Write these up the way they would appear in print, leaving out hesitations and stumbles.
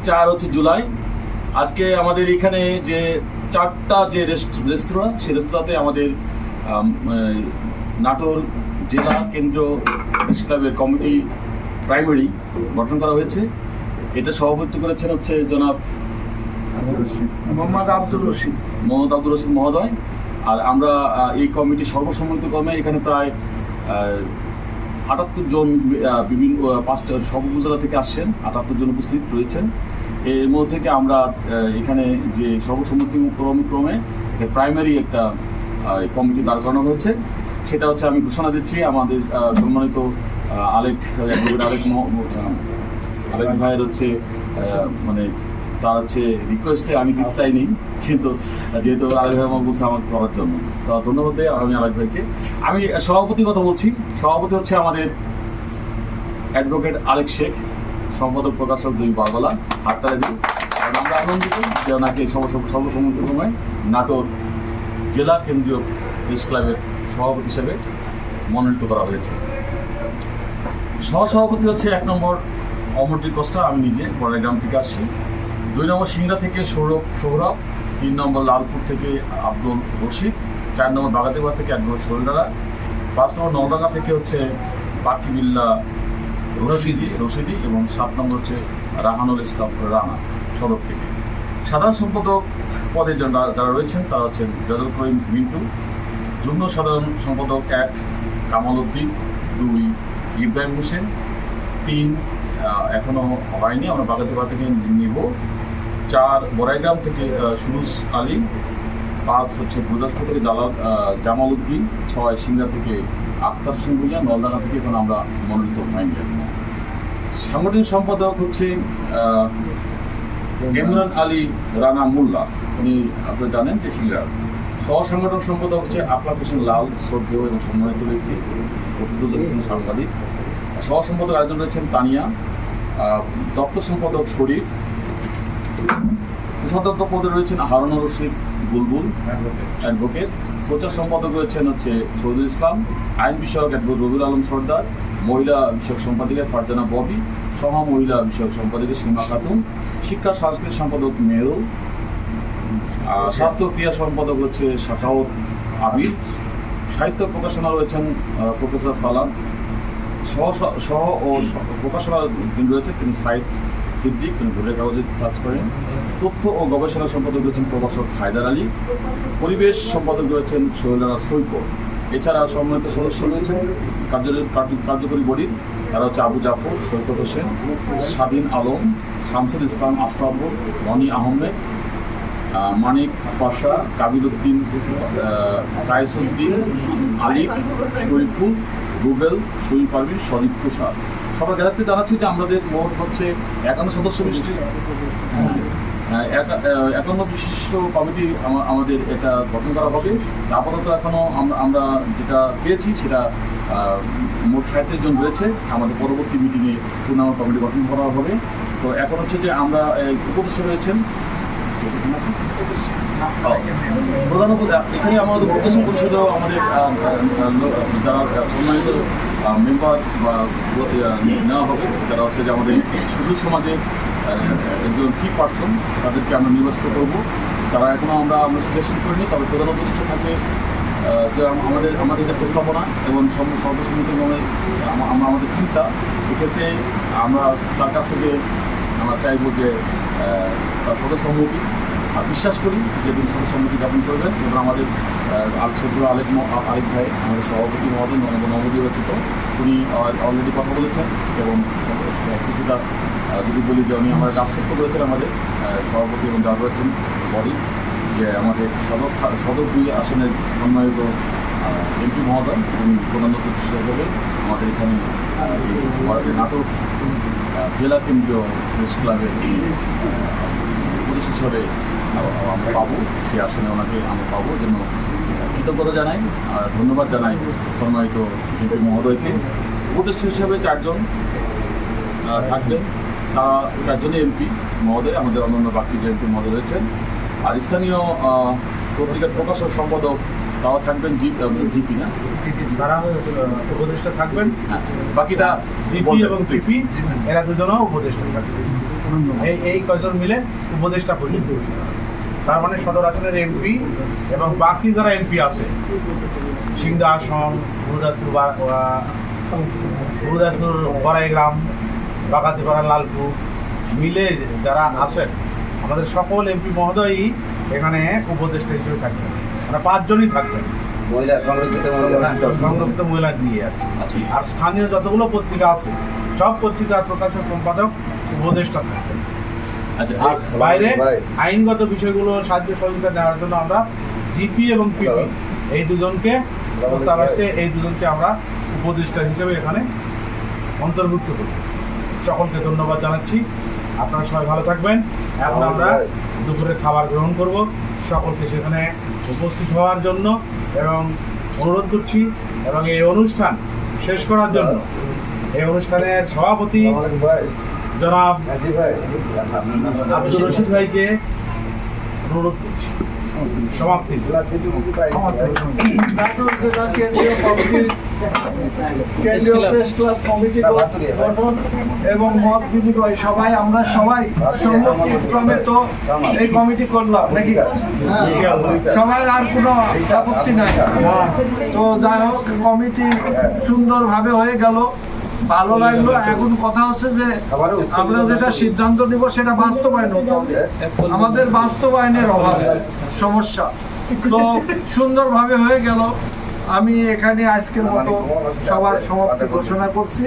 4 জুলাই। আজকে আমাদের এখানে যে 4টা যে রেস্তোরাঁ, সেই রেস্তোরাঁতে আমাদের নাটোর জেলা কেন্দ্রীয় প্রেস ক্লাবের কমিটি প্রাইমারি গঠন করা হয়েছে। এটা সভাপতিত্ব করেছেন হচ্ছে জনাব মোহাম্মদ আব্দুর রশিদ মহোদয়। আর আমরা এই কমিটি সর্বসম্মত ক্রমে এখানে প্রায় 78 জন বিভিন্ন 5টা সব উপজেলা থেকে আসছেন, 78 জন উপস্থিত রয়েছেন। এর মধ্যে থেকে আমরা এখানে যে সর্বসম্মতি ক্রমে প্রাইমারি একটা কমিটি দাঁড় করানো হয়েছে, সেটা হচ্ছে আমি ঘোষণা দিচ্ছি। আমাদের সম্মানিত আলেক ভাইয়ের হচ্ছে মানে তার হচ্ছে রিকোয়েস্টে আমি দিতে চাইনি, কিন্তু যেহেতু আলেক ভাই আমার বলছে আমাকে করার জন্য, তো ধন্যবাদ দেয় আমি আলেক ভাইকে। আমি সভাপতির কথা বলছি। সভাপতি হচ্ছে আমাদের অ্যাডভোকেট আলেক শেখ, সম্পাদক প্রকাশক 2 বারবালা। হাততালি দিই, কারণ আমরা আনন্দিত যে ওনাকে সর্বসম্মতিক্রমে নাটোর জেলা কেন্দ্রীয় প্রেস ক্লাবের সভাপতি হিসেবে মনোনীত করা হয়েছে। সহসভাপতি হচ্ছে 1 নম্বর অমরজিৎ কস্তা, আমি নিজে বড়াইগ্রাম থেকে আসছি। 2 নম্বর সিংড়া থেকে সৌরভ, 3 নম্বর লালপুর থেকে আব্দুল রশিদ, 4 নম্বর বাগাতিপাড়া থেকে অ্যাডভোকেট শরীরডারা, 5 নম্বর নলডাঙ্গা থেকে হচ্ছে বাকিবিল্লা রশিদি এবং 7 নম্বর হচ্ছে রাহানুল ইসলাম রানা সদর থেকে। সাধারণ সম্পাদক পদে যারা রয়েছেন তারা হচ্ছেন জাদুল করিম মিন্টু, যুগ্ম সাধারণ সম্পাদক 1 কামাল উদ্দিন, 2 ইব্রাহিম হোসেন, 3 এখনও হয়নি, আমরা বাগাতিপাড়া থেকে নিব, 4 বড়াইগ্রাম থেকে সুরুজ আলী, 5 হচ্ছে গুরদাসপুর থেকে জামাল উদ্দিন, 6 সিংড়া থেকে আক্তার হোসেন ভুইয়া, নলডাঙ্গা থেকে এখন আমরা মনোনীত হয়নি। সাংগঠনিক সম্পাদক হচ্ছে ইমরান আলী রানা মোল্লা, উনি আপনারা জানেন যে সিংড়ার। সহ সাংগঠনিক সম্পাদক হচ্ছে আফলাক হোসেন লাল, শ্রদ্ধেয় এবং সম্মানিত ব্যক্তি, প্রকৃতজন সাংবাদিক। সহ সম্পাদক আরেকজন রয়েছেন তানিয়া, দপ্তর সম্পাদক শরীফ, কোষাধ্যক্ষ পদে রয়েছেন হারুনুর রশিদ বুলবুল অ্যাডভোকেট, প্রচার সম্পাদক রয়েছেন হচ্ছে সৌদুল ইসলাম, আইন বিষয়ক অ্যাডভোকেট রবিউল আলম সর্দার, মহিলা বিষয়ক সম্পাদিকা ফারজানা ববি, সহ মহিলা বিষয়ক সম্পাদিকা সীমা খাতুন, শিক্ষা সাংস্কৃতিক সম্পাদক মেহরুল, স্বাস্থ্য ক্রিয়া সম্পাদক হচ্ছে শাখাউত আবির, সাহিত্য প্রকাশনা রয়েছেন প্রফেসর সালাম, সহ ও প্রকাশনা যিনি রয়েছেন তিনি সাইদ সিদ্দিক, তিনি ভোটের কাগজে কাজ করেন। তথ্য ও গবেষণা সম্পাদক রয়েছেন প্রভাষক হায়দার আলী, পরিবেশ সম্পাদক রয়েছেন শৈলারা সৈকত। এছাড়া সম্মানিত সদস্য রয়েছেন কার্যকরী বডির, তারা হচ্ছে আবু জাফর, সৈকত হোসেন, স্বাধীন আলম, শামসুল ইসলাম আশরাফুল, রনি আহমেদ, মানিক পাশা, কাবিল উদ্দিন, কায়েসউদ্দিন, আলিক, শরীফুল, রুবেল, শহীদ পারভিন, সদীপ তুষার। সবার জ্ঞাতার্থে জানাচ্ছি যে আমাদের মোট হচ্ছে 51 সদস্য বিশিষ্ট 51 বিশিষ্ট কমিটি আমাদের এটা গঠন করা হবে। আপাতত এখনও আমরা যেটা পেয়েছি সেটা মোট 37 জন রয়েছে। আমাদের পরবর্তী মিটিংয়ে পূর্ণাঙ্গ কমিটি গঠন করা হবে। তো এখন হচ্ছে যে আমরা উপদেষ্টা রয়েছেন প্রধান এখানে আমাদের উপদেষ্টা পরিষদেও আমাদের যারা সম্মানিত মেম্বার বা নেওয়া হবে, যারা হচ্ছে যে আমাদের সুশীল সমাজের একজন কি পার্সন, তাদেরকে আমরা নির্বাচিত করবো। তারা এখনও আমরা সিলেকশন করিনি, তবে প্রধান উপদেষ্টা থাকবে যে আমাদের যে প্রস্তাবনা এবং সর্বসম্মতিক্রমে আমরা আমাদের চিন্তা, এক্ষেত্রে আমরা তার কাছ থেকে আমরা চাইবো যে তার সদস্যসম্মতি আর বিশ্বাস করি যে তিনি সদস্যসম্মতি জ্ঞাপন করবেন। এবং আমাদের আলেক ভাই আমাদের সভাপতি মহোদয় নবনির্বাচিত, উনি অলরেডি কথা বলেছেন এবং কিছুটা যদি বলি যে উনি আমাদের আশ্বস্ত করেছেন আমাদের সভাপতি এবং যারা রয়েছেন বডি, যে আমাদের সদর 2 আসনের সম্মানিত এমপি মহোদয় উনি প্রধান অতিথি হিসেবে আমাদের এখানে নাটোর জেলা কেন্দ্রীয় প্রেস ক্লাবের উপদেশ হিসাবে আমরা পাবো, সেই আসনে ওনাকে আমরা পাবো। জন্য কৃতজ্ঞতা জানাই, ধন্যবাদ জানাই সম্মানিত এমপি মহোদয়কে। উপদেষ্টা হিসাবে 4 জন থাকবেন, তারা 4 জনই এমপি মহোদয়, আমাদের অন্যান্য বাকি যে এমপি মহোদয় রয়েছেন। আর স্থানীয় পত্রিকার প্রকাশক সম্পাদক তারা থাকবেন জিপি না, তারা উপদেষ্টা থাকবেন। বাকিটা জিপি এবং পিপি, এরা দুজনও উপদেষ্টা থাকবেন। এই কয়জন মিলে উপদেষ্টা পরিষদ। তার মানে সদর আসনের এমপি এবং বাকি যারা এমপি আছে সিংদা আসন, গুরুদাসপুর বড়াইগ্রাম, বাগাতিপাড়া, লালপুর মিলে যারা আছেন আমাদের সকল এমপি মহোদয়ই এখানে উপদেষ্টা হিসেবে থাকবেন। মানে 5 জনই থাকবেন, সংরক্ষিত মহিলা নিয়ে আর কি। আচ্ছা। আর স্থানীয় যতগুলো পত্রিকা আছে সব পত্রিকার প্রকাশক সম্পাদক উপদেষ্টা থাকবেন। আচ্ছা, আর বাইরে আইনগত বিষয়গুলো সাহায্য সহযোগিতা নেওয়ার জন্য আমরা জিপি এবং পিপি এই দুজনকে প্রস্তাব আছে, এই দুজনকে আমরা উপদেষ্টা হিসেবে এখানে অন্তর্ভুক্ত করি। সকলকে ধন্যবাদ জানাচ্ছি। আপনারা সবাই ভালো থাকবেন। এখন আমরা দুপুরে খাবার গ্রহণ করব। সকলকে সেখানে উপস্থিত হওয়ার জন্য এবং অনুরোধ করছি, এবং এই অনুষ্ঠান শেষ করার জন্য এই অনুষ্ঠানের সভাপতি জনাব আব্দুর রশিদ ভাইকে অনুরোধ করছি সমাপ্তি। কেন্দ্রীয় প্রেস ক্লাব কমিটি গঠন এবং মত বিনিময় সবাই আমরা সবাই সংরক্ষিত ইসলামে তো এই কমিটি করলাম নাকি সবাই, আর কোনো আপত্তি নাই। তো যাই হোক, কমিটি সুন্দরভাবে হয়ে গেল, ভালো লাগলো। এখন কথা হচ্ছে যে আমরা যেটা সিদ্ধান্ত নিব সেটা বাস্তবায়ন হতে হবে। আমাদের বাস্তবায়নের অভাবে সমস্যা, তো সুন্দরভাবে হয়ে গেল। আমি এখানে আজকের মতো সবার সমাপ্তি ঘোষণা করছি।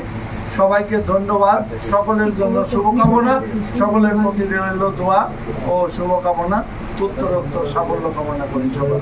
সবাইকে ধন্যবাদ, সকলের জন্য শুভকামনা, সকলের প্রতি রইল দোয়া ও শুভকামনা, উত্তরোত্তর সাফল্য কামনা করি সবাই।